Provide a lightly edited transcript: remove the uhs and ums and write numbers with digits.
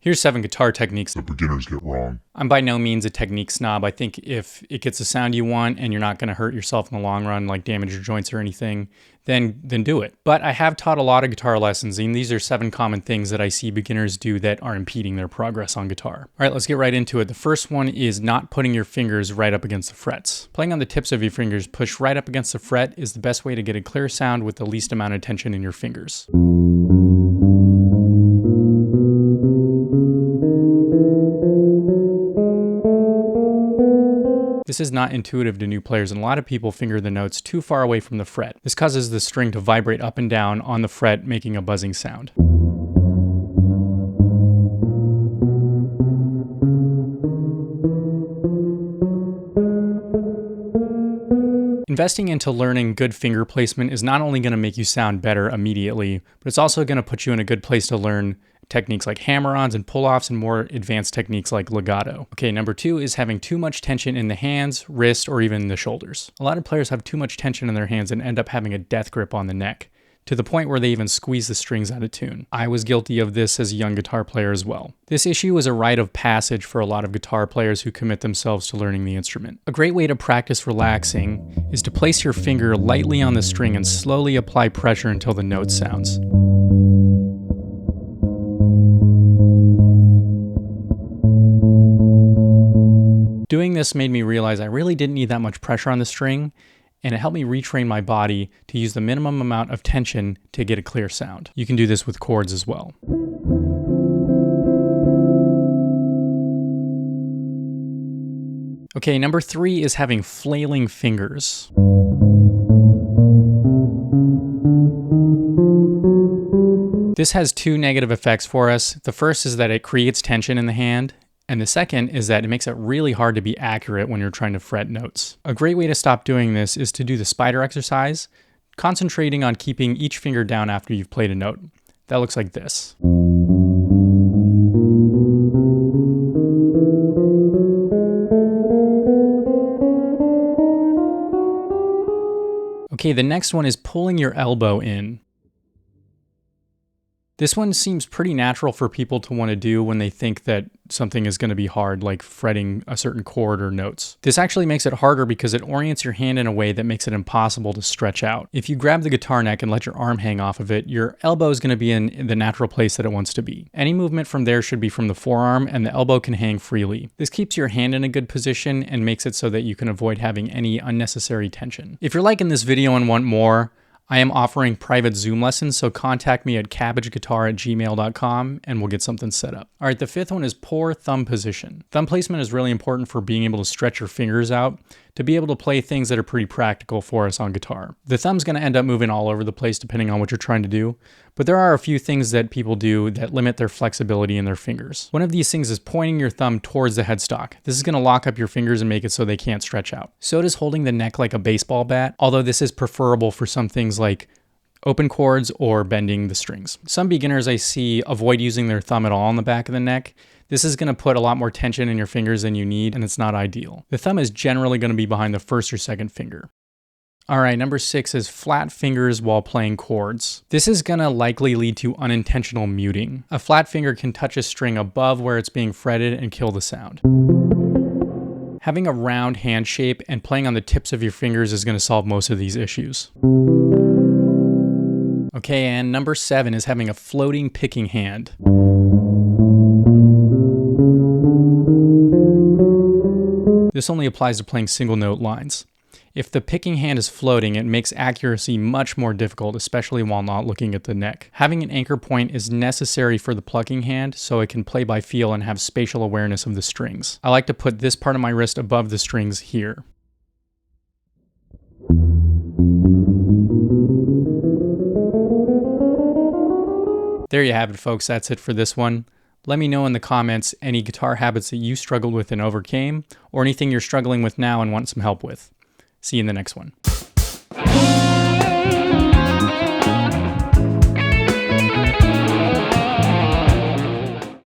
Here's 7 guitar techniques that beginners get wrong. I'm by no means a technique snob. I think if it gets the sound you want and you're not going to hurt yourself in the long run, like damage your joints or anything, then do it. But I have taught a lot of guitar lessons, and these are 7 common things that I see beginners do that are impeding their progress on guitar. All right, let's get right into it. The first one is not putting your fingers right up against the frets. Playing on the tips of your fingers pushed right up against the fret is the best way to get a clear sound with the least amount of tension in your fingers. This is not intuitive to new players, and a lot of people finger the notes too far away from the fret. This causes the string to vibrate up and down on the fret, making a buzzing sound. Investing into learning good finger placement is not only going to make you sound better immediately, but it's also going to put you in a good place to learn techniques like hammer-ons and pull-offs and more advanced techniques like legato. Okay, number 2 is having too much tension in the hands, wrist, or even the shoulders. A lot of players have too much tension in their hands and end up having a death grip on the neck, to the point where they even squeeze the strings out of tune. I was guilty of this as a young guitar player as well. This issue is a rite of passage for a lot of guitar players who commit themselves to learning the instrument. A great way to practice relaxing is to place your finger lightly on the string and slowly apply pressure until the note sounds. Doing this made me realize I really didn't need that much pressure on the string, and it helped me retrain my body to use the minimum amount of tension to get a clear sound. You can do this with chords as well. Okay, number 3 is having flailing fingers. This has 2 negative effects for us. The first is that it creates tension in the hand, and the second is that it makes it really hard to be accurate when you're trying to fret notes. A great way to stop doing this is to do the spider exercise, concentrating on keeping each finger down after you've played a note. That looks like this. Okay, the next one is pulling your elbow in. This one seems pretty natural for people to want to do when they think that something is going to be hard, like fretting a certain chord or notes. This actually makes it harder because it orients your hand in a way that makes it impossible to stretch out. If you grab the guitar neck and let your arm hang off of it, your elbow is going to be in the natural place that it wants to be. Any movement from there should be from the forearm, and the elbow can hang freely. This keeps your hand in a good position and makes it so that you can avoid having any unnecessary tension. If you're liking this video and want more, I am offering private Zoom lessons, so contact me at cabbageguitar@gmail.com and we'll get something set up. All right, the 5th one is poor thumb position. Thumb placement is really important for being able to stretch your fingers out to be able to play things that are pretty practical for us on guitar. The thumb's going to end up moving all over the place depending on what you're trying to do, but there are a few things that people do that limit their flexibility in their fingers. One of these things is pointing your thumb towards the headstock. This is going to lock up your fingers and make it so they can't stretch out. So does holding the neck like a baseball bat, although this is preferable for some things like open chords or bending the strings. Some beginners I see avoid using their thumb at all on the back of the neck. This is going to put a lot more tension in your fingers than you need, and it's not ideal. The thumb is generally going to be behind the first or second finger. All right, number 6 is flat fingers while playing chords. This is going to likely lead to unintentional muting. A flat finger can touch a string above where it's being fretted and kill the sound. Having a round hand shape and playing on the tips of your fingers is going to solve most of these issues. Okay, and number 7 is having a floating picking hand. This only applies to playing single note lines. If the picking hand is floating, it makes accuracy much more difficult, especially while not looking at the neck. Having an anchor point is necessary for the plucking hand so it can play by feel and have spatial awareness of the strings. I like to put this part of my wrist above the strings here. There you have it, folks. That's it for this one. Let me know in the comments any guitar habits that you struggled with and overcame, or anything you're struggling with now and want some help with. See you in the next one.